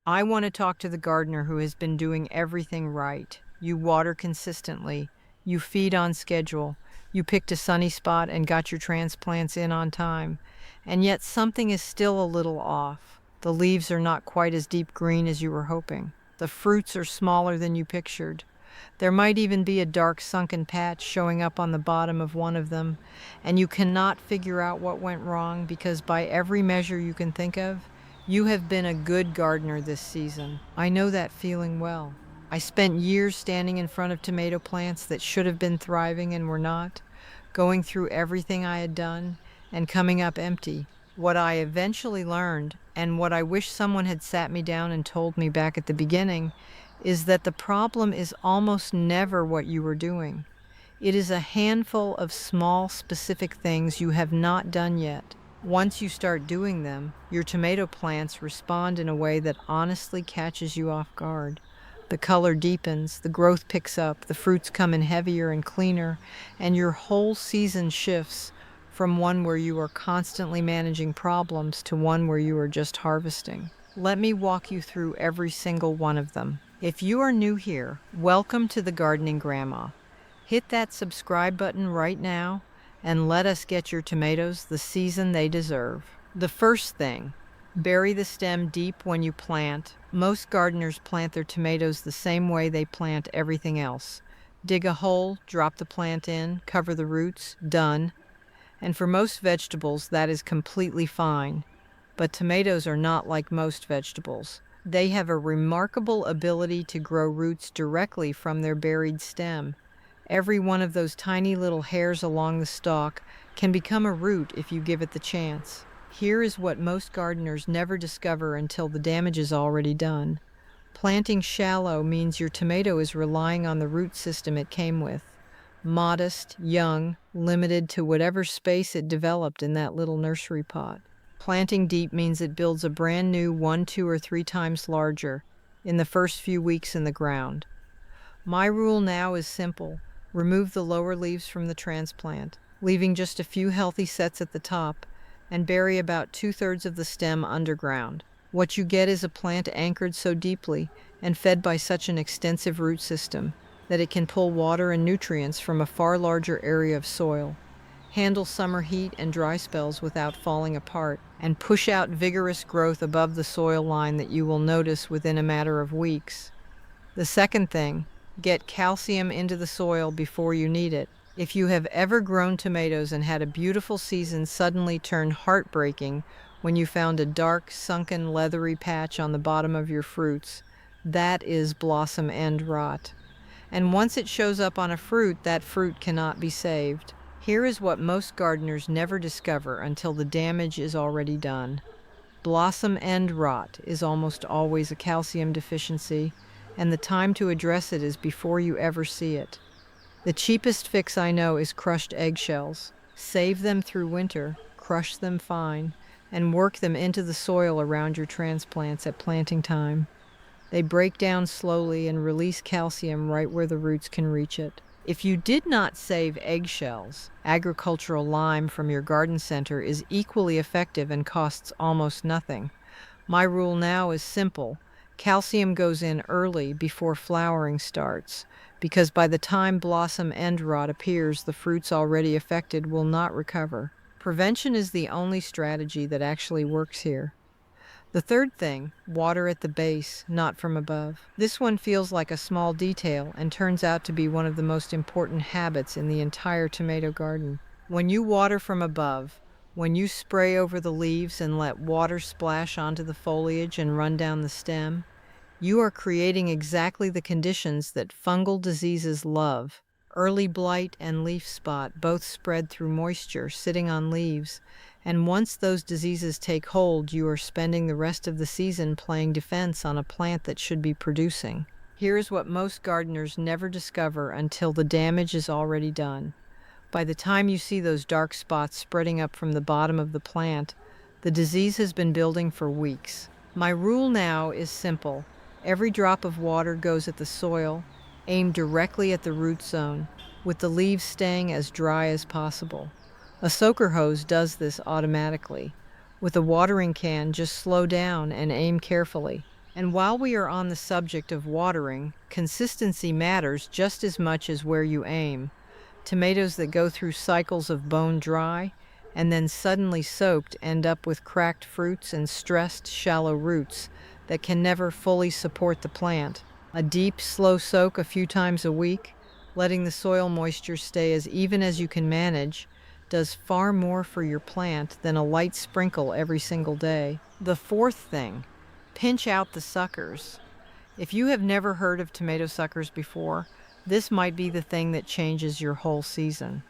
I want to talk to the gardener who has been doing everything right. You water consistently, you feed on schedule, you picked a sunny spot and got your transplants in on time. And yet something is still a little off. The leaves are not quite as deep green as you were hoping. The fruits are smaller than you pictured. There might even be a dark sunken patch showing up on the bottom of one of them, and you cannot figure out what went wrong because by every measure you can think of, you have been a good gardener this season. I know that feeling well. I spent years standing in front of tomato plants that should have been thriving and were not, going through everything I had done and coming up empty. What I eventually learned, and what I wish someone had sat me down and told me back at the beginning, is that the problem is almost never what you were doing. It is a handful of small, specific things you have not done yet. Once you start doing them, your tomato plants respond in a way that honestly catches you off guard. The color deepens, the growth picks up, the fruits come in heavier and cleaner, and your whole season shifts from one where you are constantly managing problems to one where you are just harvesting. Let me walk you through every single one of them. If you are new here, welcome to the Gardening Grandma. Hit that subscribe button right now and let us get your tomatoes the season they deserve. The first thing, bury the stem deep when you plant. Most gardeners plant their tomatoes the same way they plant everything else. Dig a hole, drop the plant in, cover the roots, done. And for most vegetables, that is completely fine. But tomatoes are not like most vegetables. They have a remarkable ability to grow roots directly from their buried stem. Every one of those tiny little hairs along the stalk can become a root if you give it the chance. Here is what most gardeners never discover until the damage is already done. Planting shallow means your tomato is relying on the root system it came with. Modest, young, limited to whatever space it developed in that little nursery pot. Planting deep means it builds a brand new 1, 2, or 3 times larger in the first few weeks in the ground. My rule now is simple. Remove the lower leaves from the transplant, leaving just a few healthy sets at the top, and bury about 2/3 of the stem underground. What you get is a plant anchored so deeply and fed by such an extensive root system that it can pull water and nutrients from a far larger area of soil, handle summer heat and dry spells without falling apart, and push out vigorous growth above the soil line that you will notice within a matter of weeks. The second thing, get calcium into the soil before you need it. If you have ever grown tomatoes and had a beautiful season suddenly turn heartbreaking when you found a dark, sunken, leathery patch on the bottom of your fruits, that is blossom end rot. And once it shows up on a fruit, that fruit cannot be saved. Here is what most gardeners never discover until the damage is already done. Blossom end rot is almost always a calcium deficiency, and the time to address it is before you ever see it. The cheapest fix I know is crushed eggshells. Save them through winter, crush them fine, and work them into the soil around your transplants at planting time. They break down slowly and release calcium right where the roots can reach it. If you did not save eggshells, agricultural lime from your garden center is equally effective and costs almost nothing. My rule now is simple. Calcium goes in early before flowering starts, because by the time blossom end rot appears, the fruits already affected will not recover. Prevention is the only strategy that actually works here. The third thing, water at the base, not from above. This one feels like a small detail and turns out to be one of the most important habits in the entire tomato garden. When you water from above, when you spray over the leaves and let water splash onto the foliage and run down the stem, you are creating exactly the conditions that fungal diseases love. Early blight and leaf spot both spread through moisture sitting on leaves, and once those diseases take hold, you are spending the rest of the season playing defense on a plant that should be producing. Here's what most gardeners never discover until the damage is already done. By the time you see those dark spots spreading up from the bottom of the plant, the disease has been building for weeks. My rule now is simple. Every drop of water goes at the soil, aimed directly at the root zone, with the leaves staying as dry as possible. A soaker hose does this automatically. With a watering can, just slow down and aim carefully. And while we are on the subject of watering, consistency matters just as much as where you aim. Tomatoes that go through cycles of bone dry and then suddenly soaked end up with cracked fruits and stressed, shallow roots that can never fully support the plant. A deep, slow soak a few times a week, letting the soil moisture stay as even as you can manage, does far more for your plant than a light sprinkle every single day. The fourth thing, pinch out the suckers. If you have never heard of tomato suckers before, this might be the thing that changes your whole season.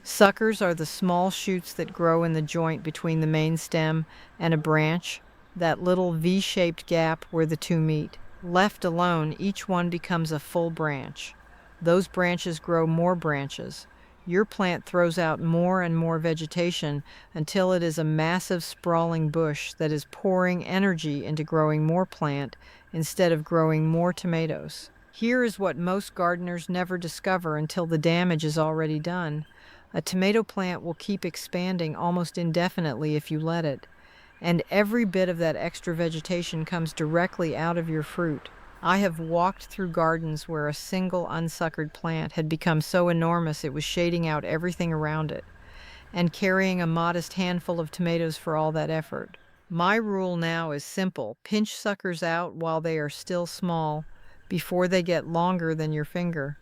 Suckers are the small shoots that grow in the joint between the main stem and a branch, that little V-shaped gap where the two meet. Left alone, each one becomes a full branch. Those branches grow more branches. Your plant throws out more and more vegetation until it is a massive sprawling bush that is pouring energy into growing more plant instead of growing more tomatoes. Here is what most gardeners never discover until the damage is already done. A tomato plant will keep expanding almost indefinitely if you let it, and every bit of that extra vegetation comes directly out of your fruit. I have walked through gardens where a single unsuckered plant had become so enormous it was shading out everything around it, and carrying a modest handful of tomatoes for all that effort. My rule now is simple: pinch suckers out while they are still small, before they get longer than your finger.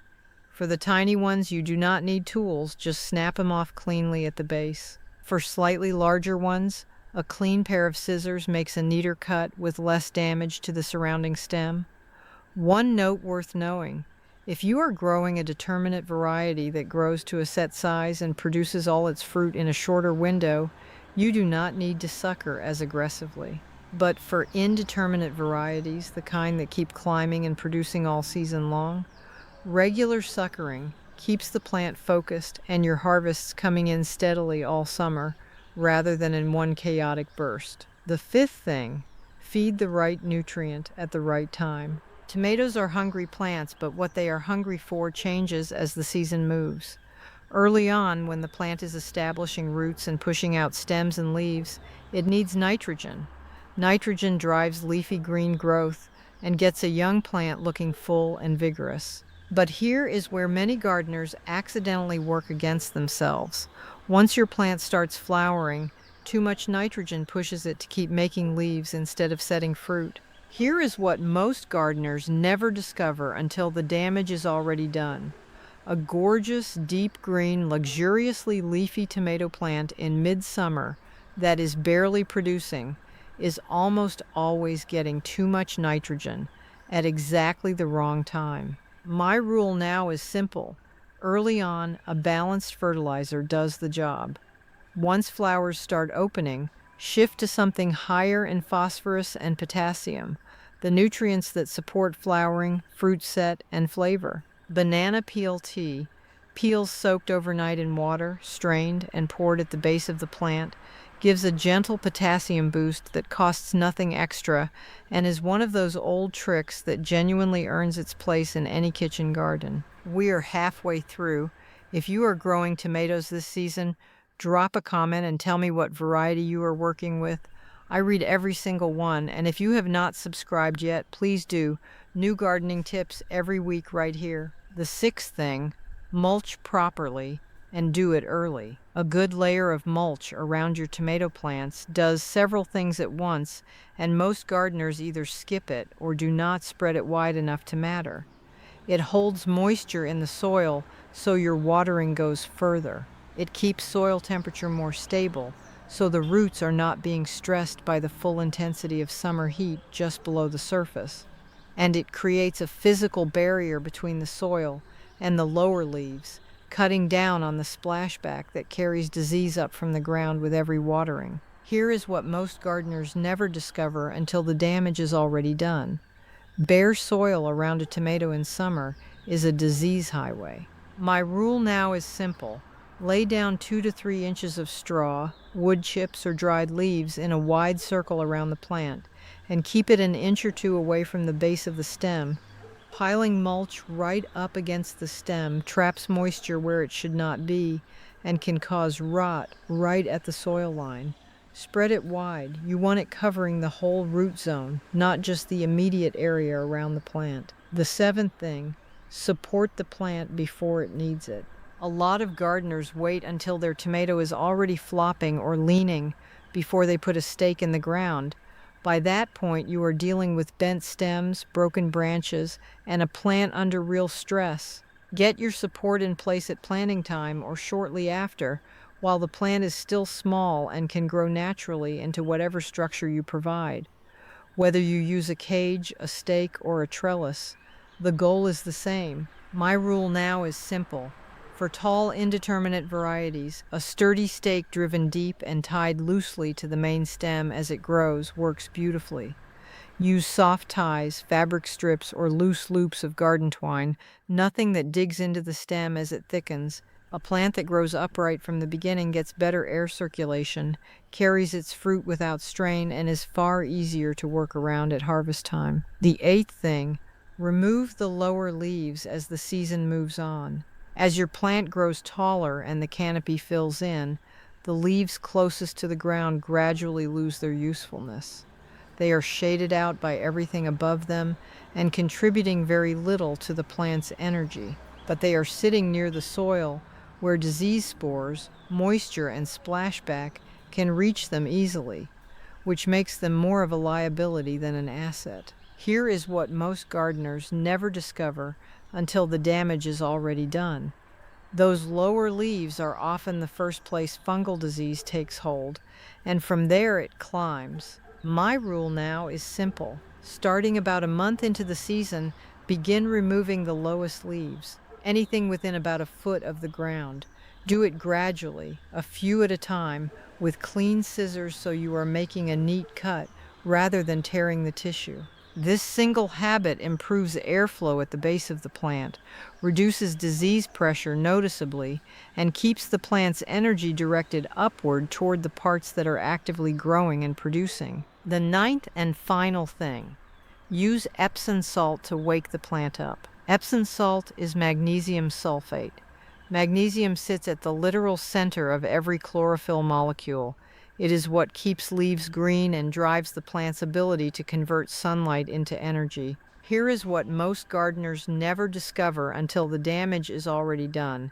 For the tiny ones, you do not need tools, just snap them off cleanly at the base. For slightly larger ones, a clean pair of scissors makes a neater cut with less damage to the surrounding stem. One note worth knowing: if you are growing a determinate variety that grows to a set size and produces all its fruit in a shorter window, you do not need to sucker as aggressively. But for indeterminate varieties, the kind that keep climbing and producing all season long, regular suckering keeps the plant focused and your harvests coming in steadily all summer rather than in one chaotic burst. The fifth thing, feed the right nutrient at the right time. Tomatoes are hungry plants, but what they are hungry for changes as the season moves. Early on, when the plant is establishing roots and pushing out stems and leaves, it needs nitrogen. Nitrogen drives leafy green growth and gets a young plant looking full and vigorous. But here is where many gardeners accidentally work against themselves. Once your plant starts flowering, too much nitrogen pushes it to keep making leaves instead of setting fruit. Here is what most gardeners never discover until the damage is already done. A gorgeous, deep green, luxuriously leafy tomato plant in midsummer that is barely producing is almost always getting too much nitrogen at exactly the wrong time. My rule now is simple. Early on, a balanced fertilizer does the job. Once flowers start opening, shift to something higher in phosphorus and potassium, the nutrients that support flowering, fruit set, and flavor. Banana peel tea, peels soaked overnight in water, strained, and poured at the base of the plant, gives a gentle potassium boost that costs nothing extra and is one of those old tricks that genuinely earns its place in any kitchen garden. We are halfway through. If you are growing tomatoes this season, drop a comment and tell me what variety you are working with. I read every single one, and if you have not subscribed yet, please do. New gardening tips every week right here. The sixth thing, mulch properly and do it early. A good layer of mulch around your tomato plants does several things at once, and most gardeners either skip it or do not spread it wide enough to matter. It holds moisture in the soil so your watering goes further. It keeps soil temperature more stable, so the roots are not being stressed by the full intensity of summer heat just below the surface. And it creates a physical barrier between the soil and the lower leaves, cutting down on the splashback that carries disease up from the ground with every watering. Here is what most gardeners never discover until the damage is already done. Bare soil around a tomato in summer is a disease highway. My rule now is simple. Lay down 2 to 3 inches of straw, wood chips, or dried leaves in a wide circle around the plant, and keep it an inch or two away from the base of the stem. Piling mulch right up against the stem traps moisture where it should not be and can cause rot right at the soil line. Spread it wide. You want it covering the whole root zone, not just the immediate area around the plant. The seventh thing, support the plant before it needs it. A lot of gardeners wait until their tomato is already flopping or leaning before they put a stake in the ground. By that point, you are dealing with bent stems, broken branches, and a plant under real stress. Get your support in place at planting time or shortly after, while the plant is still small and can grow naturally into whatever structure you provide. Whether you use a cage, a stake, or a trellis, the goal is the same. My rule now is simple. For tall, indeterminate varieties, a sturdy stake driven deep and tied loosely to the main stem as it grows works beautifully. Use soft ties, fabric strips, or loose loops of garden twine, nothing that digs into the stem as it thickens. A plant that grows upright from the beginning gets better air circulation, carries its fruit without strain, and is far easier to work around at harvest time. The eighth thing, remove the lower leaves as the season moves on. As your plant grows taller and the canopy fills in, the leaves closest to the ground gradually lose their usefulness. They are shaded out by everything above them and contributing very little to the plant's energy, but they are sitting near the soil where disease spores, moisture, and splashback can reach them easily, which makes them more of a liability than an asset. Here is what most gardeners never discover until the damage is already done. Those lower leaves are often the first place fungal disease takes hold, and from there it climbs. My rule now is simple. Starting about a month into the season, begin removing the lowest leaves, anything within about a foot of the ground. Do it gradually, a few at a time, with clean scissors so you are making a neat cut rather than tearing the tissue. This single habit improves airflow at the base of the plant, reduces disease pressure noticeably, and keeps the plant's energy directed upward toward the parts that are actively growing and producing. The ninth and final thing, use Epsom salt to wake the plant up. Epsom salt is magnesium sulfate. Magnesium sits at the literal center of every chlorophyll molecule. It is what keeps leaves green and drives the plant's ability to convert sunlight into energy. Here is what most gardeners never discover until the damage is already done.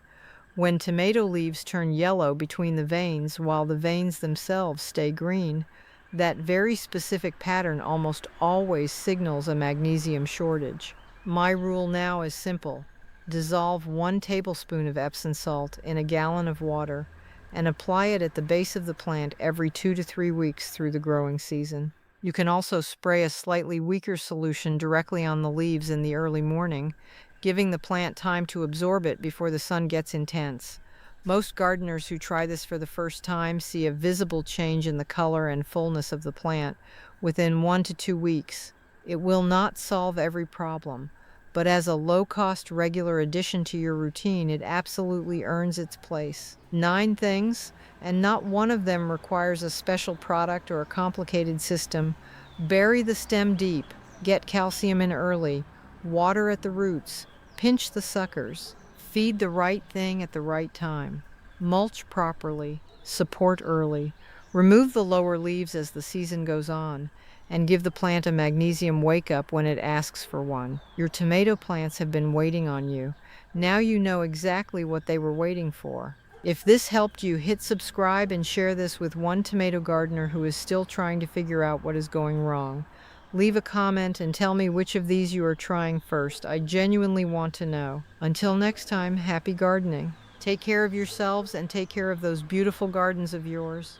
When tomato leaves turn yellow between the veins while the veins themselves stay green, that very specific pattern almost always signals a magnesium shortage. My rule now is simple. Dissolve 1 tablespoon of Epsom salt in a gallon of water and apply it at the base of the plant every 2 to 3 weeks through the growing season. You can also spray a slightly weaker solution directly on the leaves in the early morning, giving the plant time to absorb it before the sun gets intense. Most gardeners who try this for the first time see a visible change in the color and fullness of the plant within 1 to 2 weeks. It will not solve every problem, but as a low-cost regular addition to your routine, it absolutely earns its place. 9 things, and not one of them requires a special product or a complicated system. Bury the stem deep, get calcium in early, water at the roots, pinch the suckers, feed the right thing at the right time, mulch properly, support early, remove the lower leaves as the season goes on, and give the plant a magnesium wake-up when it asks for one. Your tomato plants have been waiting on you. Now you know exactly what they were waiting for. If this helped you, hit subscribe and share this with one tomato gardener who is still trying to figure out what is going wrong. Leave a comment and tell me which of these you are trying first. I genuinely want to know. Until next time, happy gardening. Take care of yourselves and take care of those beautiful gardens of yours.